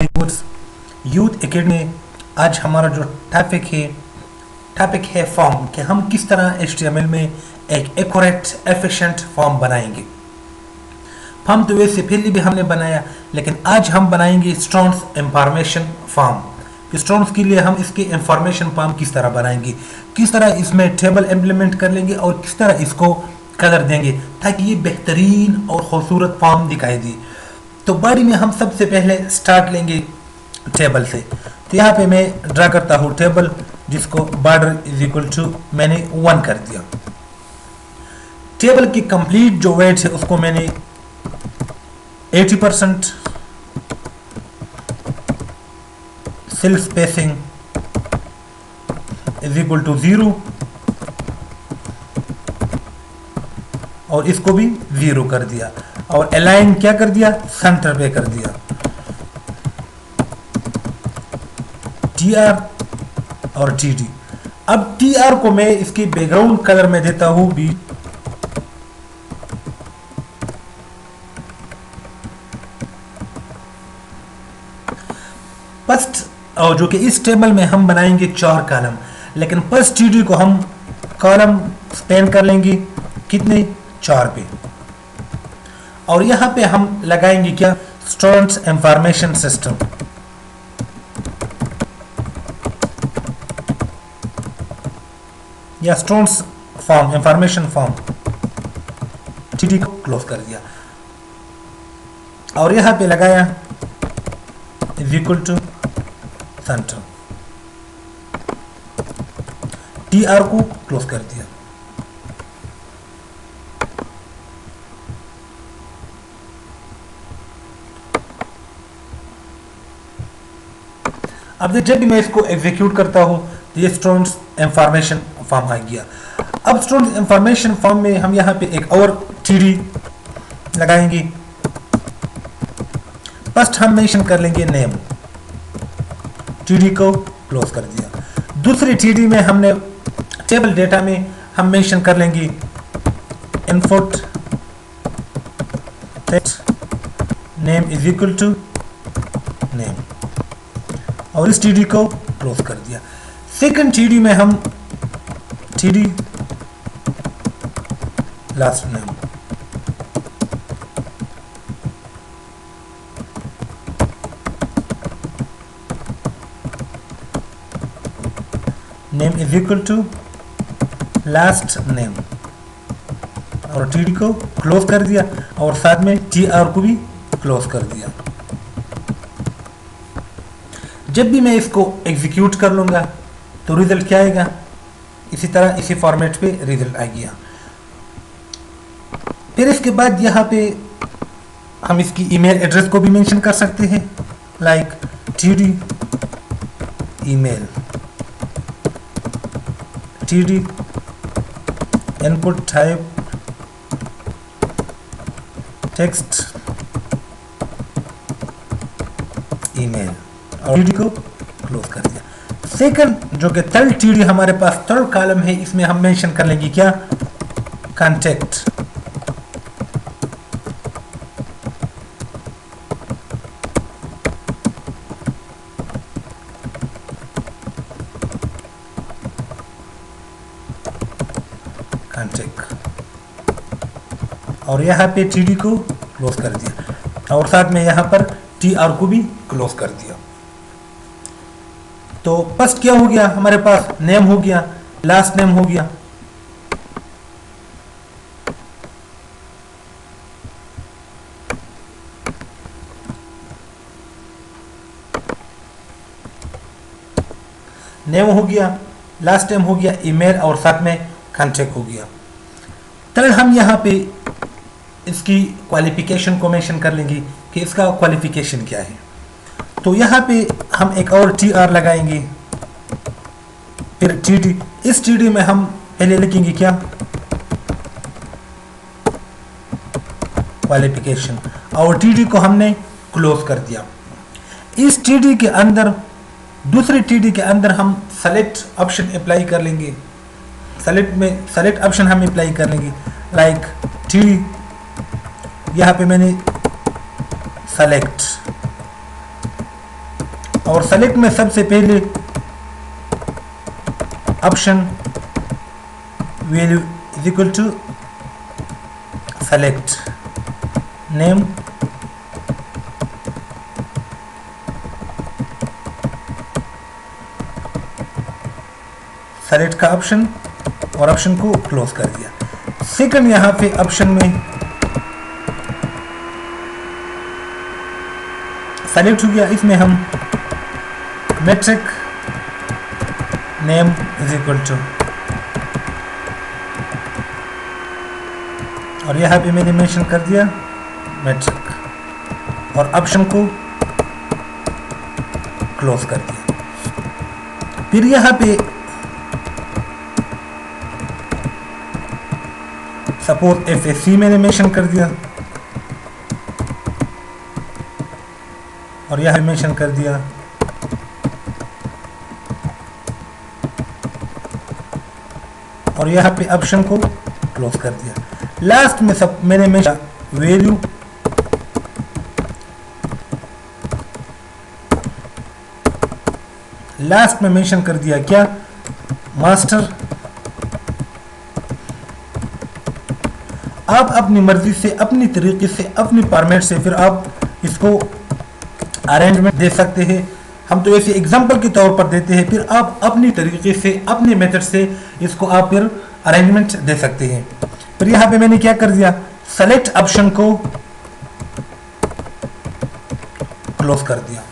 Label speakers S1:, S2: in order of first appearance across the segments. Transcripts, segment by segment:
S1: Youth academy. आज हमारा जो टॉपिक है फॉर्म, कि हम किस तरह HTML में एक एक्यूरेट एफिशिएंट फॉर्म बनाएंगे। फॉर्म तो वैसे पहले भी हमने बनाया, लेकिन आज हम बनाएंगे स्टूडेंट्स इंफॉर्मेशन फॉर्म। स्टूडेंट्स के लिए हम इसके इंफॉर्मेशन फॉर्म किस तरह बनाएंगे, किस तरह इसमें टेबल इम्प्लीमेंट कर लेंगे और किस तरह इसको कलर देंगे ताकि ये बेहतरीन और खूबसूरत फॉर्म दिखाई दे। तो बॉडी में हम सबसे पहले स्टार्ट लेंगे टेबल से। तो यहाँ पे मैं ड्रा करता हूँ टेबल, जिसको बॉर्डर इज इक्वल टू मैंने 1 कर दिया। टेबल की कंप्लीट जो वेट है उसको मैंने 80%, cell spacing is equal to 0 और इसको भी 0 कर दिया और अलाइन क्या कर दिया, सेंटर पे कर दिया। TR और TD। अब TR को मैं इसकी बैकग्राउंड कलर में देता हूं B। फर्स्ट और जो कि इस टेबल में हम बनाएंगे 4 कॉलम, लेकिन फर्स्ट TD को हम कॉलम स्पेन कर लेंगे कितने, 4 पे। और यहां पे हम लगाएंगे क्या, स्टूडेंट्स इंफॉर्मेशन सिस्टम। या students form, information form. TD को क्लोज कर दिया और यहां पे लगाया is equal to centre. TR को क्लोज कर दिया। अब जब भी मैं इसको एग्जीक्यूट करता हूं तो ये स्टूडेंट्स इंफॉर्मेशन फॉर्म आ गया। अब स्टूडेंट्स इंफॉर्मेशन फॉर्म में हम यहाँ पे एक और TD लगाएंगे। फर्स्ट हम मेंशन कर लेंगे नेम, TD को क्लोज कर दिया। दूसरी TD में हमने टेबल डेटा में हम मेंशन कर लेंगे input name is equal to name और इस TD को क्लोज कर दिया। सेकंड TD में हम TD last name, name is equal to last name और TD को क्लोज कर दिया और साथ में TR को भी क्लोज कर दिया। जब भी मैं इसको एग्जीक्यूट कर लूंगा तो रिजल्ट क्या आएगा, इसी तरह इसी फॉर्मेट पे रिजल्ट आ गया। फिर इसके बाद यहाँ पे हम इसकी ईमेल एड्रेस को भी मेंशन कर सकते हैं, like TD email, TD input type text email और TD को क्लोज कर दिया। सेकंड जो कि थर्ड TD हमारे पास थर्ड कॉलम है, इसमें हम मेंशन कर लेंगे क्या, कांटेक्ट। और यहाँ पे TD को क्लोज कर दिया और साथ में यहाँ पर TR को भी क्लोज कर दिया। तो फर्स्ट क्या हो गया, हमारे पास नेम हो गया, लास्ट नेम हो गया। नेम हो गया, लास्ट नेम हो गया, ईमेल और साथ में कांटेक्ट हो गया। थर्ड हम यहाँ पे इसकी क्वालिफिकेशन को मेंशन कर लेंगे कि इसका क्वालिफिकेशन क्या है। तो यहाँ पे हम एक और TR लगाएंगे, फिर TD। इस TD में हम पहले लिखेंगे क्या, क्वालिफिकेशन और TD को हमने क्लोज कर दिया। इस TD के अंदर, दूसरे TD के अंदर हम सेलेक्ट ऑप्शन अप्लाई कर लेंगे। सेलेक्ट ऑप्शन हम अप्लाई कर लेंगे, लाइक TD यहाँ पे मैंने सेलेक्ट और सेलेक्ट में सबसे पहले option value is equal to select name, select का ऑप्शन और ऑप्शन को क्लोज कर दिया। सेकंड यहां पे ऑप्शन में सेलेक्ट हो गया, इसमें हम metric name is equal to, और यहां पे मैंने मेंशन कर दिया मेट्रिक और ऑप्शन को क्लोज कर दिया। फिर यहां पे सपोज FAC मैंने मेंशन कर दिया और यहां मेंशन कर दिया और यहां पे ऑप्शन को क्लोज कर दिया। लास्ट में सब मैंने मेंशन वैल्यू लास्ट में मेंशन कर दिया क्या, मास्टर। आप अपनी मर्जी से, अपनी तरीके से, अपनी फॉर्मेट से फिर आप इसको अरेंजमेंट दे सकते हैं। हम तो ऐसे एग्जांपल के तौर पर देते हैं, फिर आप अपनी तरीके से, अपने मेथड से इसको आप फिर अरेंजमेंट दे सकते हैं। फिर यहाँ पे मैंने क्या कर दिया, सेलेक्ट ऑप्शन को क्लोज कर दिया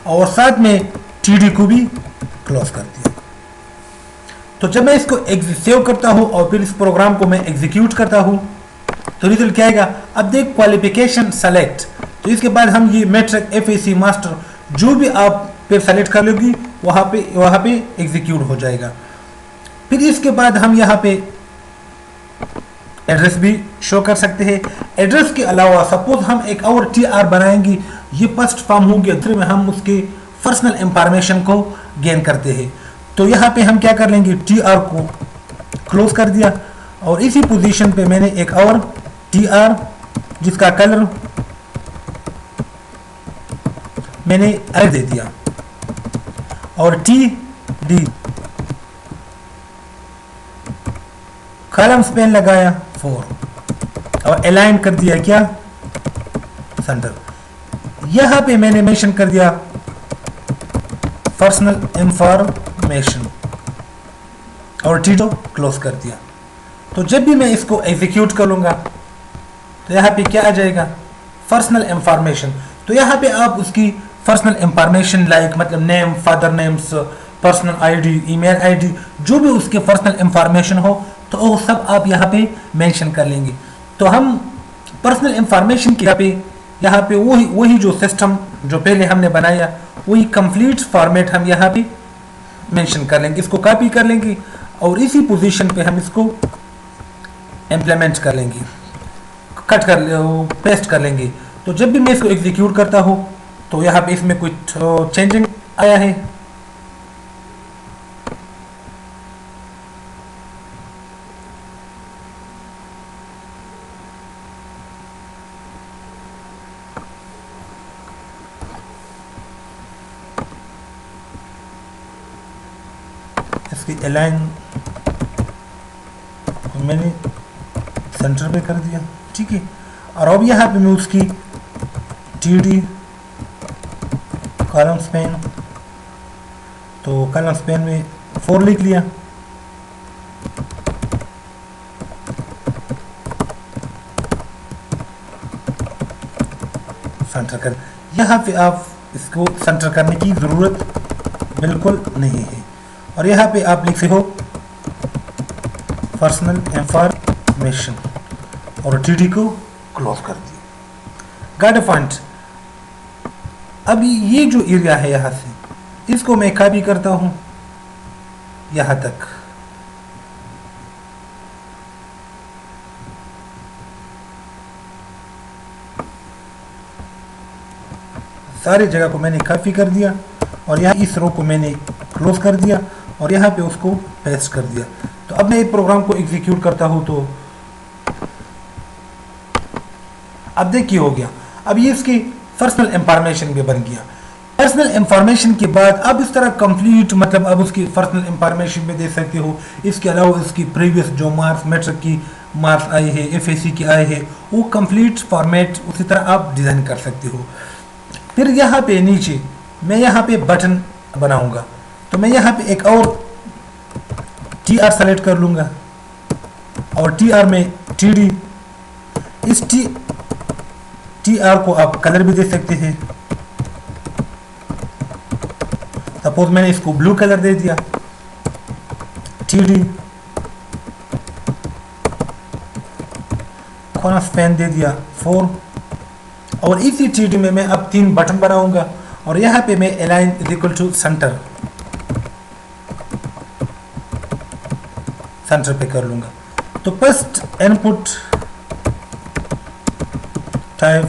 S1: और साथ में TD को भी क्लोज कर दिया। तो जब मैं इसको सेव करता हूं और फिर इस प्रोग्राम को मैं एग्जीक्यूट करता हूं तो रिजल्ट क्या आएगा, अब देख क्वालिफिकेशन सेलेक्ट। तो इसके बाद हम ये मेट्रिक FAC मास्टर जो भी आप फिर सेलेक्ट कर लोगी वहां पे एग्जीक्यूट हो जाएगा। फिर इसके बाद हम यहाँ पे एड्रेस भी शो कर सकते हैं। एड्रेस के अलावा सपोज हम एक और TR बनाएंगे, ये फर्स्ट फॉर्म हो गया, दूसरे में हम उसके पर्सनल इंफॉर्मेशन को गेन करते हैं। तो यहाँ पे हम क्या कर लेंगे, TR को क्लोज कर दिया और इसी पोजीशन पे मैंने एक और TR जिसका कलर मैंने अलग दे दिया और TD कॉलम स्पेन लगाया 4 और अलाइन कर दिया क्या, सेंटर। यहां पे मैंने मेंशन कर दिया पर्सनल इंफॉर्मेशन और TD क्लोज कर दिया। तो जब भी मैं इसको एग्जीक्यूट करूंगा तो यहाँ पे क्या आ जाएगा, पर्सनल इंफॉर्मेशन। तो यहाँ पे आप उसकी पर्सनल इंफॉर्मेशन लाइक मतलब name, father names, personal ID, email ID, जो भी उसके पर्सनल इंफॉर्मेशन हो तो वो सब आप यहाँ पे मेंशन कर लेंगे। तो हम पर्सनल इंफॉर्मेशन की यहाँ पे वही जो सिस्टम जो पहले हमने बनाया वही कंप्लीट फॉर्मेट हम यहाँ पे मेंशन कर लेंगे। इसको कॉपी कर लेंगे और इसी पोजीशन पे हम इसको इम्प्लीमेंट कर लेंगे, कट कर पेस्ट कर लेंगे। तो जब भी मैं इसको एग्जीक्यूट करता हूँ तो यहाँ पे इसमें कुछ चेंजिंग आया है। इसकी अलाइन मैंने सेंटर पे कर दिया, ठीक है। और अब यहाँ पे मैं उसकी TD कॉलम स्पेन, तो कॉलम स्पेन में 4 लिख लिया, सेंटर कर। यहाँ पे आप इसको सेंटर करने की ज़रूरत बिल्कुल नहीं है और यहाँ पे आप लिखते हो पर्सनल इंफॉर्मेशन और TD को क्लोज कर दिया। Got a point. अब ये जो एरिया है यहाँ से इसको मैं कॉपी करता हूँ यहाँ तक, सारी जगह को मैंने कॉपी कर दिया और यहाँ इस रो को मैंने क्लोज कर दिया और यहाँ पे उसको पेस्ट कर दिया। तो अब मैं इस प्रोग्राम को एग्जीक्यूट करता हूँ तो अब देखिए हो गया। अब ये इसकी पर्सनल इंफॉर्मेशन भी बन गया। पर्सनल इंफॉर्मेशन के बाद अब इस तरह कंप्लीट मतलब अब उसकी पर्सनल इंफॉर्मेशन में दे सकते हो। इसके अलावा इसकी प्रीवियस जो मार्क्स मैट्रिक की मार्क्स आए हैं, एफएसी के आए हैं, वो कंप्लीट फॉर्मेट उसी तरह आप डिज़ाइन कर सकते हो। फिर यहाँ पे नीचे मैं यहाँ पे बटन बनाऊंगा, तो मैं यहाँ पे एक और TR सेलेक्ट कर लूँगा और TR में TD, इस TR को आप कलर भी दे सकते हैं। सपोज मैंने इसको ब्लू कलर दे दिया, TD कॉर्नर स्पैन दे दिया 4, और इसी TD में मैं अब 3 बटन बनाऊंगा और यहाँ पे मैं align is equal to centre पे कर लूंगा। तो first input type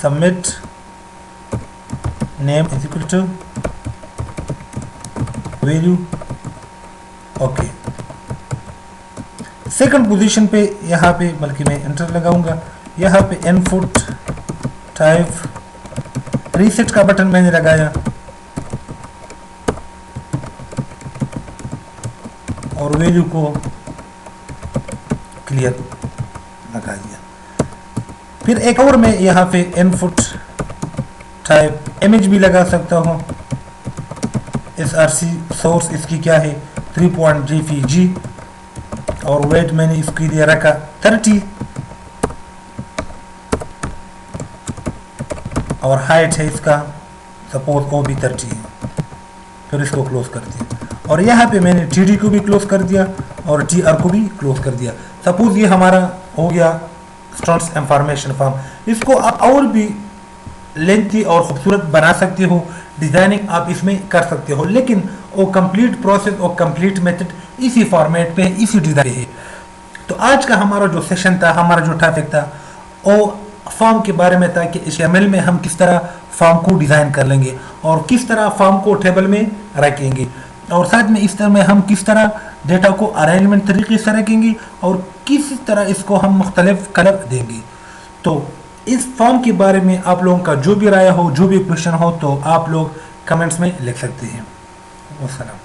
S1: submit name is equal to value, okay. Second position पे यहाँ पे बल्कि मैं एंटर लगाऊंगा, यहाँ पे इनपुट टाइप रीसेट का बटन मैंने लगाया और वैल्यू को क्लियर लगा दिया। फिर एक और मैं यहाँ पे इनपुट टाइप इमेज भी लगा सकता हूँ। SRC सोर्स इसकी क्या है 3.jpg और वेट मैंने इसके लिए रखा 30 और हाइट है इसका सपोज वो भी 30 है। फिर इसको क्लोज कर दिया और यहाँ पे मैंने TD को भी क्लोज कर दिया और TR को भी क्लोज कर दिया। सपोज ये हमारा हो गया स्टूडेंट्स इंफॉर्मेशन फॉर्म। इसको आप और भी लेंथी और खूबसूरत बना सकते हो, डिजाइनिंग आप इसमें कर सकते हो, लेकिन वो कंप्लीट प्रोसेस और कंप्लीट मेथड इसी फॉर्मेट पे इसी डिजाइन पे है। तो आज का हमारा जो सेशन था, हमारा जो टॉपिक था वो फॉर्म के बारे में था कि HTML में हम किस तरह फॉर्म को डिजाइन कर लेंगे और किस तरह फॉर्म को टेबल में रखेंगे और साथ में इस तरह में हम किस तरह डेटा को अरेंजमेंट तरीके से रखेंगे और किस तरह इसको हम मुख्तलिफ कलर देंगे। तो इस फॉर्म के बारे में आप लोगों का जो भी राय हो, जो भी क्वेश्चन हो, तो आप लोग कमेंट्स में लिख सकते हैं। वस्सलाम।